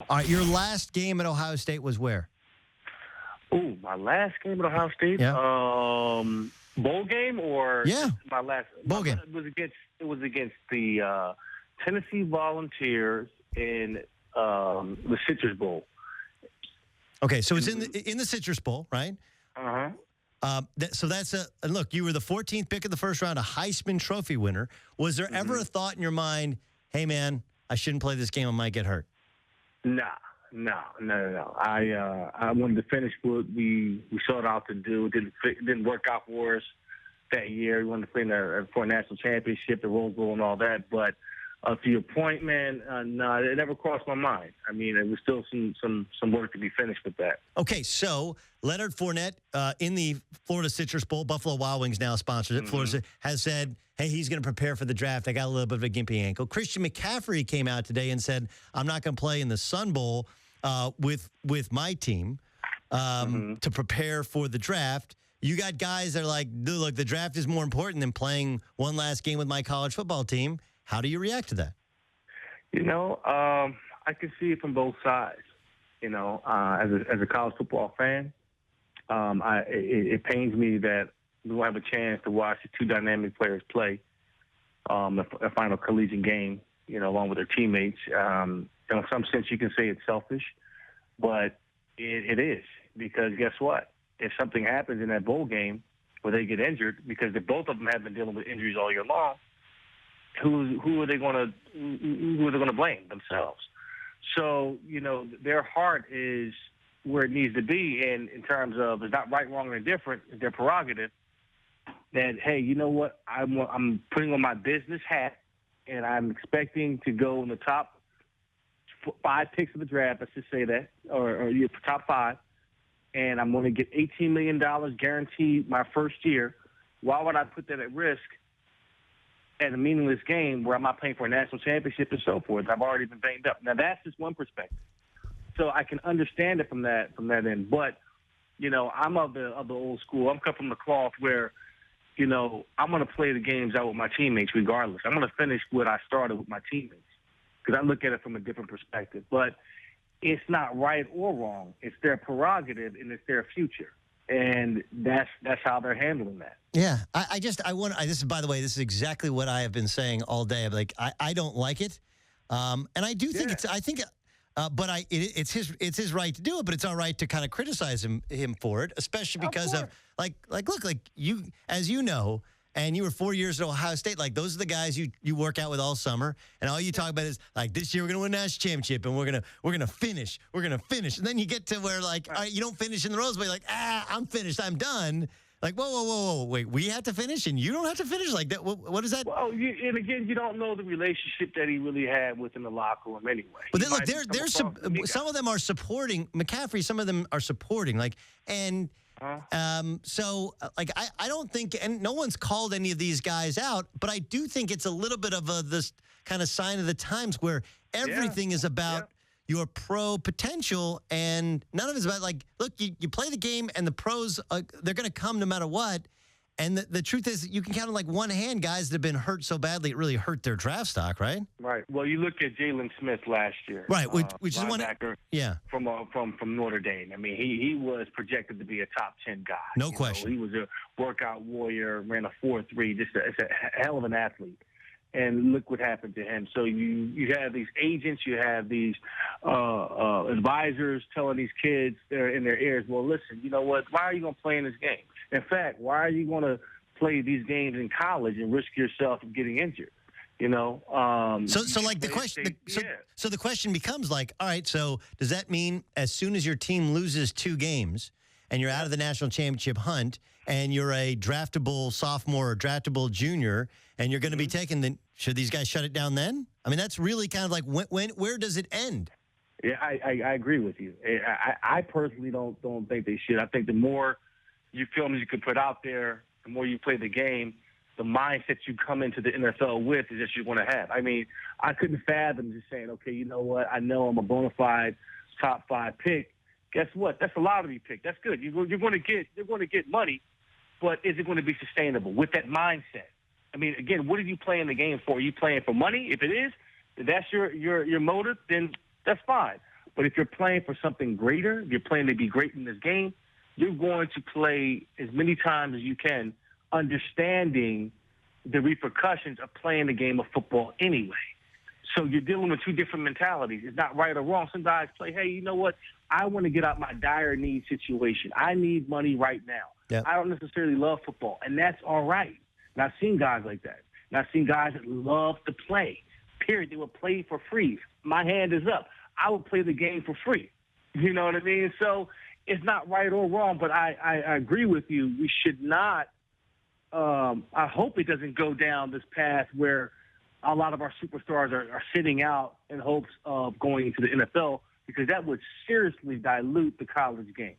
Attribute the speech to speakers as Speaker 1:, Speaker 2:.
Speaker 1: All right, your last game at Ohio State was where?
Speaker 2: Ooh, my last game at Ohio State.
Speaker 1: Yeah.
Speaker 2: Bowl game or
Speaker 1: Yeah.
Speaker 2: my last
Speaker 1: Bowl game.
Speaker 2: It was against the Tennessee Volunteers in the Citrus Bowl.
Speaker 1: Okay, so it's in the Citrus Bowl, right? So that's and look, you were the 14th pick of the first round, a Heisman Trophy winner. Was there ever a thought in your mind, hey, man, I shouldn't play this game, I might get hurt?
Speaker 2: No. I wanted to finish what we sought out to do. It didn't work out for us that year. We wanted to play for a national championship, the Rose Bowl, and all that. But to your point, man, no, it never crossed my mind. I mean, there was still some work to be finished with that.
Speaker 1: Okay, so Leonard Fournette in the Florida Citrus Bowl, Buffalo Wild Wings now sponsors it. Florida has said, hey, he's going to prepare for the draft. I got a little bit of a gimpy ankle. Christian McCaffrey came out today and said, I'm not going to play in the Sun Bowl with my team to prepare for the draft. You got guys that are like, dude, look, the draft is more important than playing one last game with my college football team. How do you react to that?
Speaker 2: I can see it from both sides. As a college football fan, it pains me that we won't have a chance to watch the two dynamic players play a final collegiate game, along with their teammates. In some sense, you can say it's selfish, but it is, because guess what? If something happens in that bowl game where they get injured, because both of them have been dealing with injuries all year long, who are they going to blame? Themselves. So their heart is where it needs to be, and in terms of it's not right, wrong, or indifferent, it's their prerogative. That, hey, you know what? I'm putting on my business hat, and I'm expecting to go in the top 5 picks of the draft. Let's just say that, or top 5, and I'm going to get $18 million guaranteed my first year. Why would I put that at risk at a meaningless game where I'm not playing for a national championship and so forth? I've already been banged up. Now, that's just one perspective. So I can understand it from that end. But, I'm of the old school. I'm cut from the cloth where, I'm going to play the games out with my teammates regardless. I'm going to finish what I started with my teammates, because I look at it from a different perspective. But it's not right or wrong. It's their prerogative, and it's their future. And that's how they're handling that.
Speaker 1: Yeah, this is, by the way, this is exactly what I have been saying all day. I'm like, I don't like it, and I do think it's his right to do it, but it's all right to kind of criticize him for it, especially because of look, you, as you know, and you were 4 years at Ohio State. Like, those are the guys you work out with all summer, and all you talk about is like, this year we're gonna win a national championship, and we're gonna finish, and then you get to where all right, you don't finish in the Rose Bowl, you're like, I'm finished, I'm done. Like, whoa, wait, we have to finish and you don't have to finish? Like that? What is that?
Speaker 2: Well, and again, you don't know the relationship that he really had within the locker room anyway.
Speaker 1: But then, look, there's some of them are supporting McCaffrey. Some of them are supporting, so I don't think, and no one's called any of these guys out, but I do think it's a little bit of this kind of sign of the times where everything is about your pro potential, and none of it's about, look, you play the game, and the pros, they're going to come no matter what. And the truth is, you can count on one hand guys that have been hurt so badly it really hurt their draft stock, right?
Speaker 2: Right. Well, you look at Jalen Smith last year,
Speaker 1: right? Which is one,
Speaker 2: from Notre Dame. I mean, he was projected to be a top 10 guy.
Speaker 1: No question.
Speaker 2: He was a workout warrior, ran a 4.3. Just a hell of an athlete. And look what happened to him. So you have these agents, you have these advisors telling these kids in their ears, well, listen, you know what? Why are you going to play in this game? In fact, why are you going to play these games in college and risk yourself of getting injured?
Speaker 1: The question becomes all right, so does that mean as soon as your team loses 2 games and you're out of the national championship hunt and you're a draftable sophomore or draftable junior and you're going to be taken, then should these guys shut it down then? I mean, that's really kind of where does it end?
Speaker 2: Yeah, I agree with you. I personally don't think they should. I think the more you films you can put out there, the more you play the game, the mindset you come into the NFL with is that you want to have. I mean, I couldn't fathom just saying, okay, you know what? I know I'm a bona fide top 5 pick. Guess what? That's a lottery pick. That's good. You're going to get money, but is it going to be sustainable with that mindset? I mean, again, what are you playing the game for? Are you playing for money? If it is, if that's your motive, then that's fine. But if you're playing for something greater, if you're playing to be great in this game, you're going to play as many times as you can, understanding the repercussions of playing the game of football anyway. So you're dealing with two different mentalities. It's not right or wrong. Some guys play, hey, you know what? I want to get out my dire need situation. I need money right now.
Speaker 1: Yep.
Speaker 2: I don't necessarily love football, and that's all right. And I've seen guys like that. And I've seen guys that love to play, period. They will play for free. My hand is up. I would play the game for free. You know what I mean? So it's not right or wrong, but I agree with you. We should not I hope it doesn't go down this path where a lot of our superstars are sitting out in hopes of going into the NFL, because that would seriously dilute the college game.